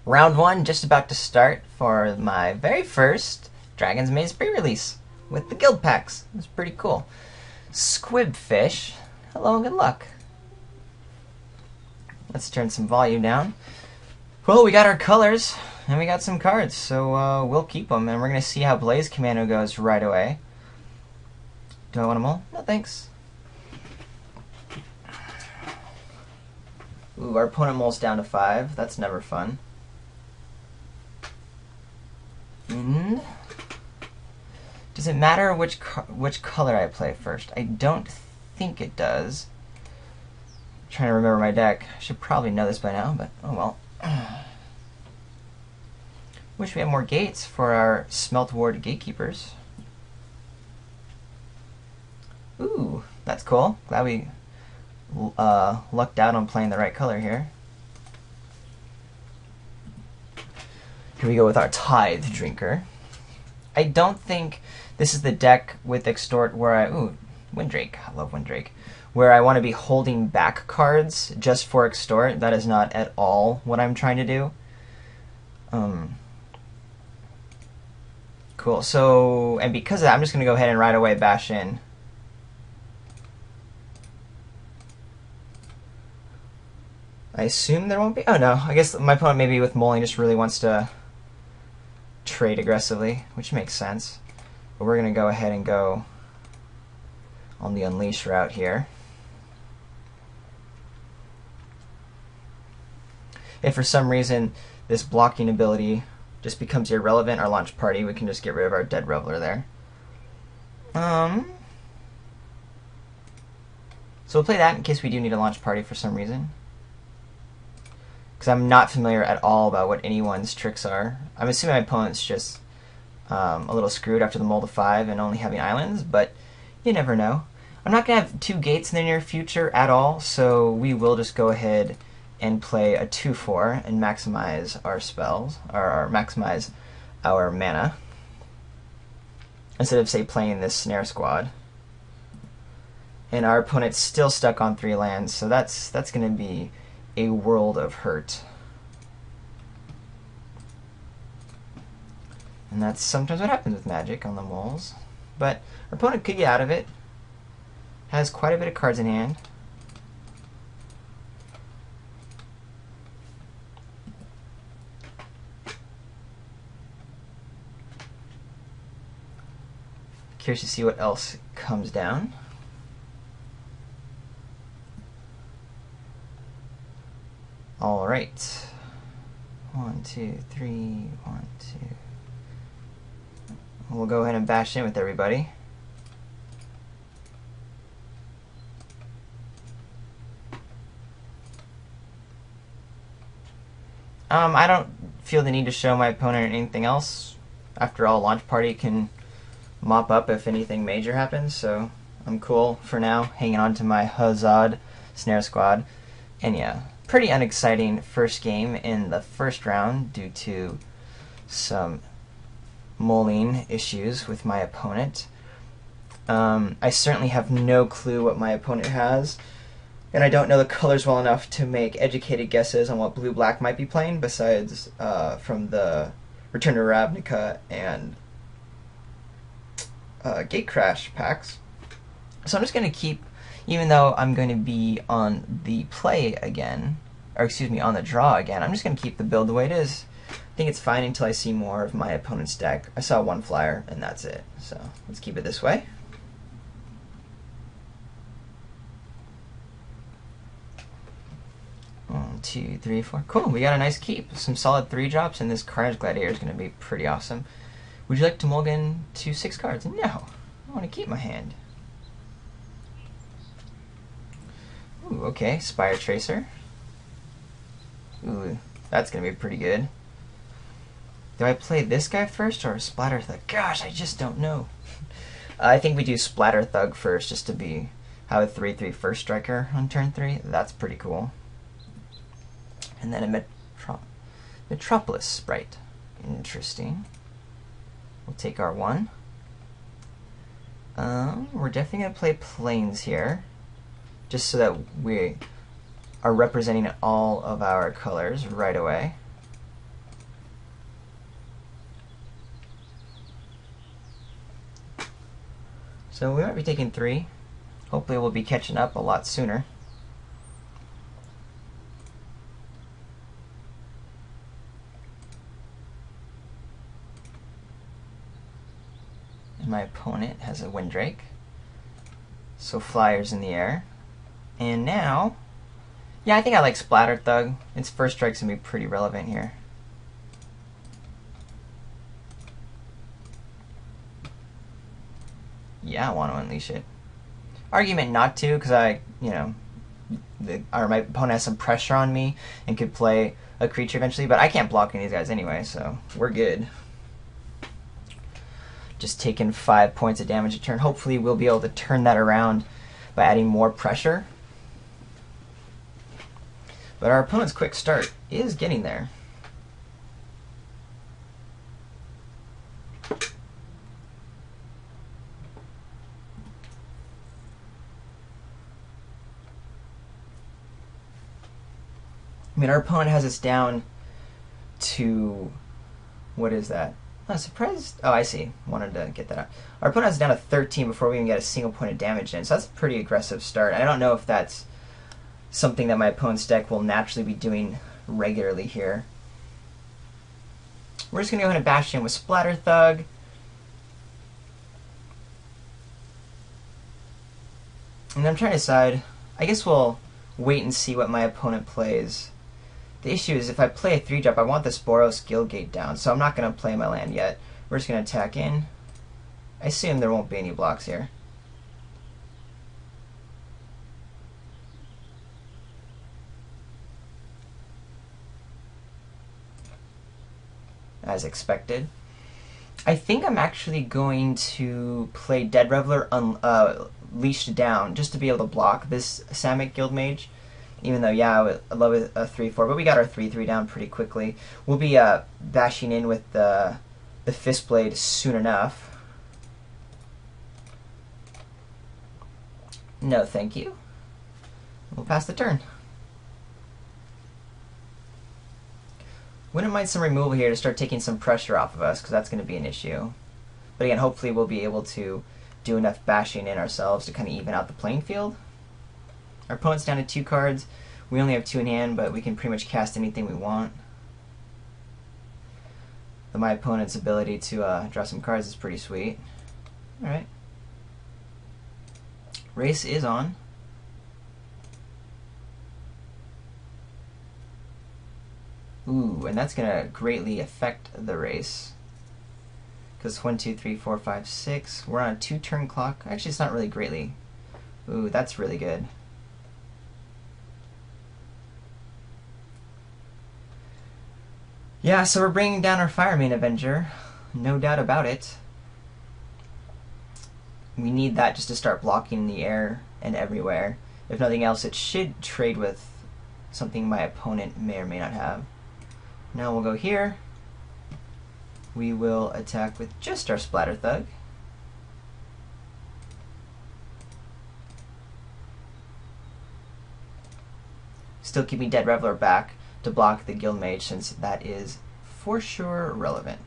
Round 1 just about to start for my very first Dragon's Maze pre-release with the guild packs. It was pretty cool. Squibfish, hello and good luck. Let's turn some volume down. Well, we got our colors and we got some cards, so we'll keep them, and we're going to see how Blaze Commando goes right away. Do I want them all? No thanks. Ooh, our opponent mulls down to 5. That's never fun. And does it matter which color I play first? I don't think it does. I'm trying to remember my deck. I should probably know this by now, but oh well. Wish we had more gates for our Smelt Ward Gatekeepers. Ooh, that's cool. Glad we lucked out on playing the right color here. Here we go with our Tithe Drinker. I don't think this is the deck with Extort where I... Ooh, Windrake. I love Windrake. Where I want to be holding back cards just for Extort. That is not at all what I'm trying to do. Cool. So, and because of that, I'm just going to go ahead and right away bash in. I assume there won't be... Oh, no. I guess my opponent maybe with Mulling just really wants to trade aggressively, which makes sense. But we're going to go ahead and go on the Unleash route here. If for some reason this blocking ability just becomes irrelevant, our launch party, we can just get rid of our Dead Reveler there. So we'll play that in case we do need a launch party for some reason. Because I'm not familiar at all about what anyone's tricks are. I'm assuming my opponent's just a little screwed after the mull to 5 and only having islands, but you never know. I'm not going to have 2 gates in the near future at all, so we will just go ahead and play a 2/4 and maximize our spells, or maximize our mana, instead of, say, playing this Snare Squad. And our opponent's still stuck on 3 lands, so that's going to be a world of hurt. And that's sometimes what happens with Magic on the mulls. But our opponent could get out of it. Has quite a bit of cards in hand. Curious to see what else comes down. All right. 1, 2, 3, 1, 2. We'll go ahead and bash in with everybody. I don't feel the need to show my opponent anything else. After all, launch party can mop up if anything major happens, so I'm cool for now, hanging on to my Huzzad Snare Squad. And yeah, pretty unexciting first game in the first round due to some mulling issues with my opponent. I certainly have no clue what my opponent has, and I don't know the colors well enough to make educated guesses on what blue-black might be playing, besides from the Return to Ravnica and Gatecrash packs. So I'm just going to keep, even though I'm going to be on the play again, or excuse me, on the draw again, I'm just going to keep the build the way it is. I think it's fine until I see more of my opponent's deck. I saw 1 flyer, and that's it. So let's keep it this way. One, 2, 3, 4. Cool, we got a nice keep. Some solid 3-drops, and this Carnage Gladiator is going to be pretty awesome. Would you like to mulligan to 6 cards? No, I want to keep my hand. Ooh, okay, Spire Tracer. Ooh, that's going to be pretty good. Do I play this guy first or Splatter Thug? Gosh, I just don't know. I think we do Splatter Thug first, just to have a 3/3 first striker on turn 3. That's pretty cool. And then a Metropolis Sprite. Interesting. We'll take our 1. We're definitely going to play Plains here, just so that we are representing all of our colors right away. So we might be taking 3. Hopefully we'll be catching up a lot sooner. And my opponent has a Windrake. So Flyer's in the air. And now, yeah, I think I like Splatter Thug. Its first strike's gonna be pretty relevant here. Yeah, I want to unleash it. Argument not to, because my opponent has some pressure on me and could play a creature eventually, but I can't block any of these guys anyway, so we're good. Just taking 5 points of damage a turn. Hopefully we'll be able to turn that around by adding more pressure. But our opponent's quick start is getting there. I mean, our opponent has us down to, what is that? I'm surprised. Oh, I see. Wanted to get that out. Our opponent has us down to 13 before we even get a single point of damage in, so that's a pretty aggressive start. I don't know if that's something that my opponent's deck will naturally be doing regularly here. We're just going to go ahead and bash in with Splatter Thug. And I'm trying to decide. I guess we'll wait and see what my opponent plays. The issue is if I play a 3-drop, I want this Boros Guildgate down, so I'm not going to play my land yet. We're just going to attack in. I assume there won't be any blocks here. As expected. I think I'm actually going to play Dead Reveler leashed down just to be able to block this Samic Guildmage. Even though, yeah, I love a 3-4, but we got our 3-3 down pretty quickly. We'll be bashing in with the Fistblade soon enough. No, thank you. We'll pass the turn. Wouldn't mind some removal here to start taking some pressure off of us, because that's going to be an issue. But again, hopefully we'll be able to do enough bashing in ourselves to kind of even out the playing field. Our opponent's down to 2 cards. We only have 2 in hand, but we can pretty much cast anything we want. But my opponent's ability to draw some cards is pretty sweet. Alright. Race is on. Ooh, and that's going to greatly affect the race. Because 1, 2, 3, 4, 5, 6. We're on a 2-turn clock. Actually, it's not really greatly. Ooh, that's really good. Yeah, so we're bringing down our Firemane Avenger. No doubt about it. We need that just to start blocking in the air and everywhere. If nothing else, it should trade with something my opponent may or may not have. Now we'll go here. We will attack with just our Splatter Thug. Still keeping Dead Reveler back to block the Guildmage, since that is for sure relevant.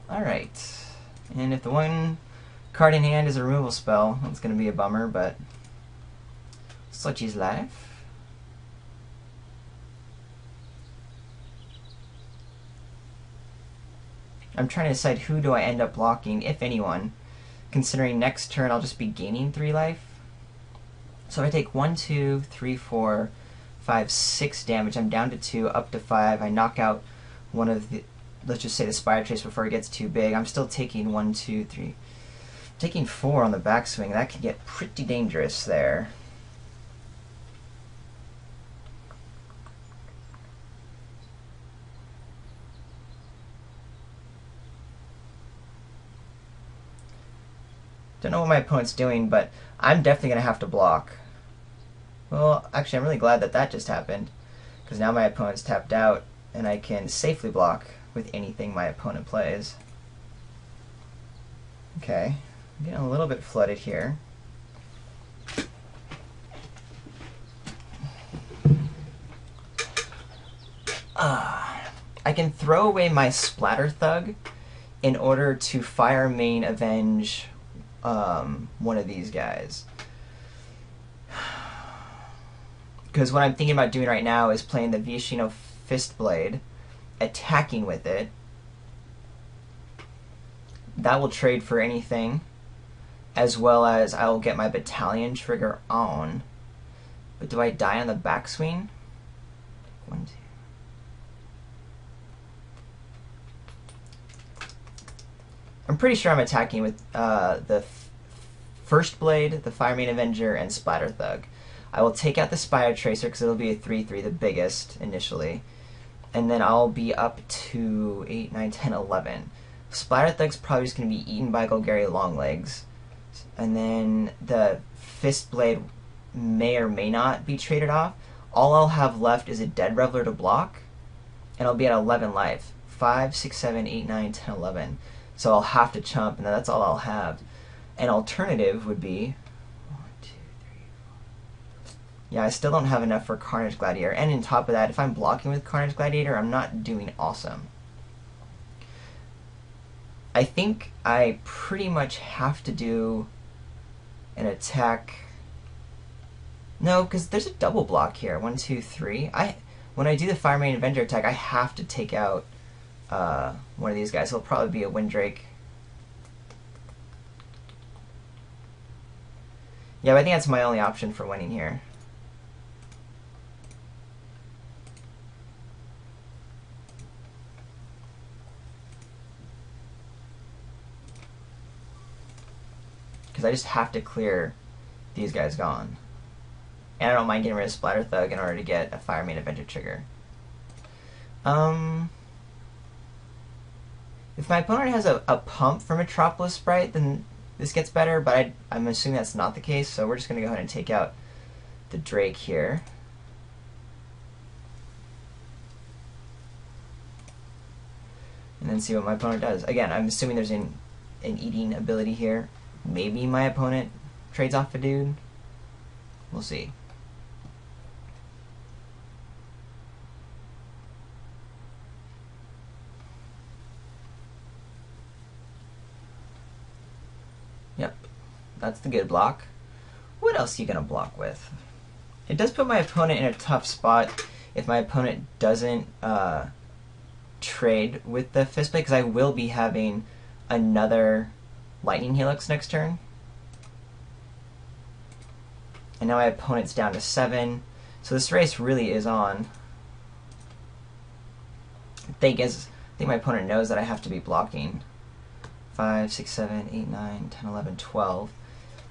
Alright. And if the one card in hand is a removal spell, that's going to be a bummer, but Sludgy's life. I'm trying to decide who do I end up blocking, if anyone, considering next turn I'll just be gaining 3 life. So if I take 1, 2, 3, 4, 5, 6 damage, I'm down to 2, up to 5. I knock out one of the, let's just say the Spire Trace before it gets too big. I'm still taking 1, 2, 3. Taking 4 on the backswing, that can get pretty dangerous there. Don't know what my opponent's doing, but I'm definitely going to have to block. Well, actually, I'm really glad that that just happened, because now my opponent's tapped out, and I can safely block with anything my opponent plays. Okay, I'm getting a little bit flooded here. I I can throw away my Splatter Thug in order to Fire Main Avenge one of these guys. Because what I'm thinking about doing right now is playing the Viashino Fistblade, attacking with it. That will trade for anything, as well as I will get my Battalion trigger on. But do I die on the backswing? 1, 2. I'm pretty sure I'm attacking with the First Blade, the Fire Main Avenger, and Splatter Thug. I will take out the Spire Tracer because it'll be a 3/3, the biggest initially. And then I'll be up to 8, 9, 10, 11. Splatter Thug's probably just going to be eaten by Golgari Longlegs. And then the Fist Blade may or may not be traded off. All I'll have left is a Dead Reveler to block, and I'll be at 11 life. 5, 6, 7, 8, 9, 10, 11. So I'll have to chump, and that's all I'll have. An alternative would be... 1, 2, 3, 4. Yeah, I still don't have enough for Carnage Gladiator. And on top of that, if I'm blocking with Carnage Gladiator, I'm not doing awesome. I think I pretty much have to do an attack... No, because there's a double block here. 1, 2, 3. When I do the Fire Main Avenger attack, I have to take out one of these guys. It'll probably be a Windrake. Yeah, but I think that's my only option for winning here. Because I just have to clear these guys gone. And I don't mind getting rid of Splatter Thug in order to get a Fire Main Avenger trigger. If my opponent has a pump for Metropolis Sprite, then this gets better, but I'm assuming that's not the case, so we're just going to go ahead and take out the Drake here. And then see what my opponent does. Again, I'm assuming there's an eating ability here. Maybe my opponent trades off a dude. We'll see. Yep, that's the good block. What else are you going to block with? It does put my opponent in a tough spot if my opponent doesn't trade with the Fistblade, because I will be having another Lightning Helix next turn. And now my opponent's down to 7. So this race really is on. I think my opponent knows that I have to be blocking. 5, 6, 7, 8, 9, 10, 11, 12.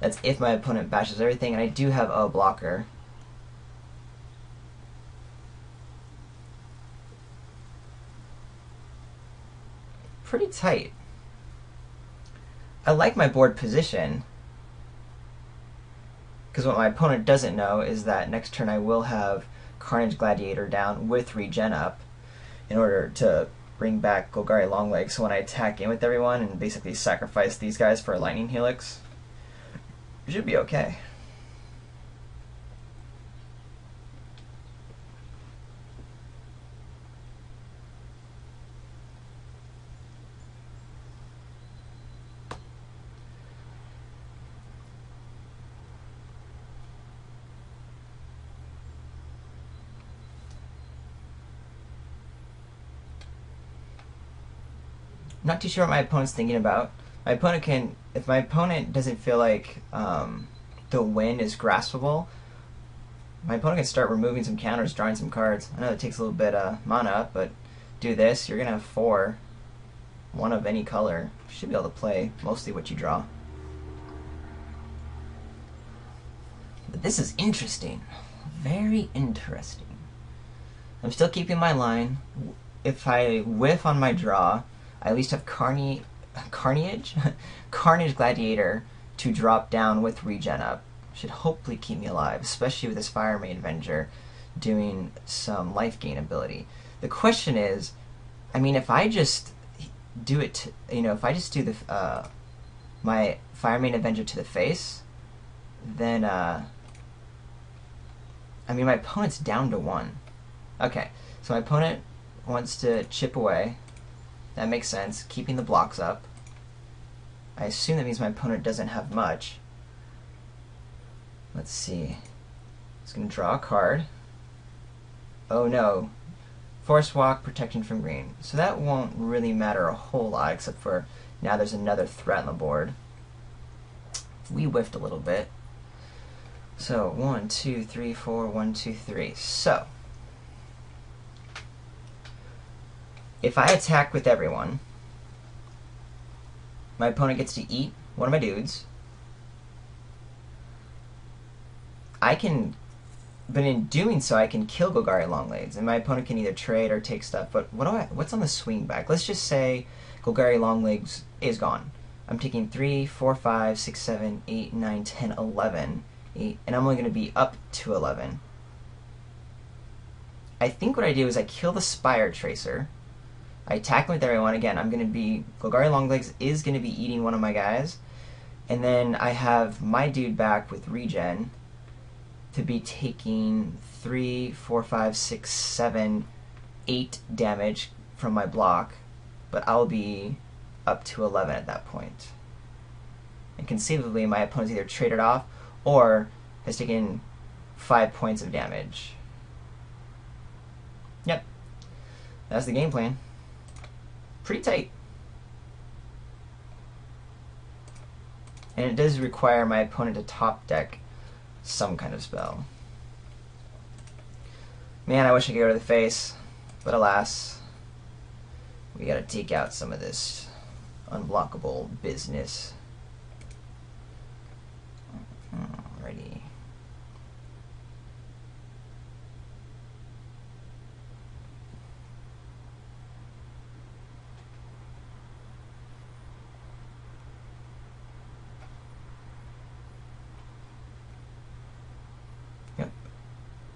That's if my opponent bashes everything, and I do have a blocker. Pretty tight. I like my board position, because what my opponent doesn't know is that next turn I will have Carnage Gladiator down with regen up in order to bring back Golgari Longlegs. So when I attack in with everyone and basically sacrifice these guys for a Lightning Helix, it should be okay. Not too sure what my opponent's thinking about. My opponent can, if my opponent doesn't feel like the win is graspable, my opponent can start removing some counters, drawing some cards. I know it takes a little bit of mana up, but do this, you're going to have 4, one of any color. You should be able to play mostly what you draw. But this is interesting. Very interesting. I'm still keeping my line. If I whiff on my draw, I at least have Carnage Gladiator to drop down with regen up. Should hopefully keep me alive, especially with this Fire Main Avenger doing some life gain ability. The question is, I mean, if I just do it, if I just do the my Fire Main Avenger to the face, then I mean, my opponent's down to 1. Okay, so my opponent wants to chip away. That makes sense. Keeping the blocks up. I assume that means my opponent doesn't have much. Let's see. He's going to draw a card. Oh no. Force walk, protection from green. So that won't really matter a whole lot, except for now there's another threat on the board. We whiffed a little bit. So 1, 2, 3, 4, 1, 2, 3. So if I attack with everyone, my opponent gets to eat one of my dudes. But in doing so, I can kill Golgari Longlegs, and my opponent can either trade or take stuff. But what's on the swing back? Let's just say Golgari Longlegs is gone. I'm taking 3, 4, 5, 6, 7, 8, 9, 10, 11, 8, and I'm only going to be up to 11. I think what I do is I kill the Spire Tracer. I attack him with everyone. Again, Golgari Longlegs is going to be eating one of my guys, and then I have my dude back with regen to be taking 3, 4, 5, 6, 7, 8 damage from my block, but I'll be up to 11 at that point. And conceivably, my opponent's either traded off or has taken 5 points of damage. Yep. That's the game plan. Pretty tight. And it does require my opponent to top deck some kind of spell. Man, I wish I could go to the face, but alas, we gotta take out some of this unblockable business. Alrighty.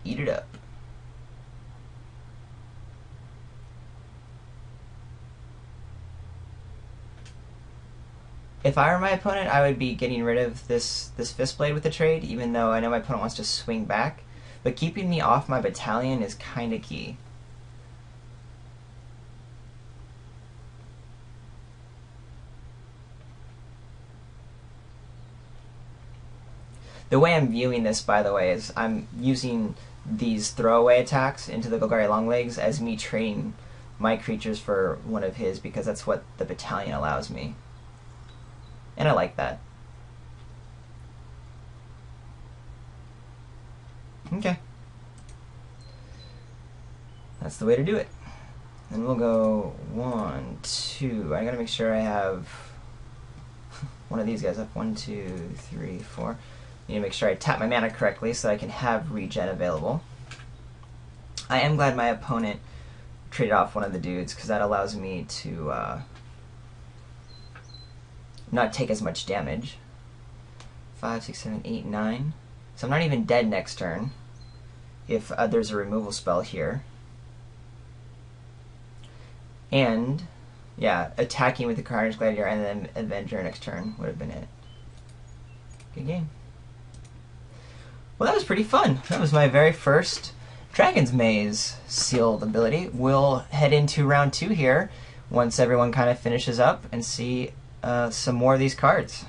Eat it up. If I were my opponent, I would be getting rid of this Fist Blade with the trade, even though I know my opponent wants to swing back. But keeping me off my battalion is kind of key. The way I'm viewing this, by the way, is I'm using these throwaway attacks into the Golgari Longlegs as me trading my creatures for one of his, because that's what the battalion allows me. And I like that. Okay. That's the way to do it. And we'll go 1, 2. I gotta make sure I have one of these guys up. 1, 2, 3, 4. Need to make sure I tap my mana correctly so that I can have regen available. I am glad my opponent traded off one of the dudes, because that allows me to not take as much damage. 5, 6, 7, 8, 9. So I'm not even dead next turn if there's a removal spell here. And, yeah, attacking with the Carnage Gladiator and then Avenger next turn would have been it. Good game. Well, that was pretty fun. That was my very first Dragon's Maze sealed ability. We'll head into round 2 here once everyone kind of finishes up and see some more of these cards.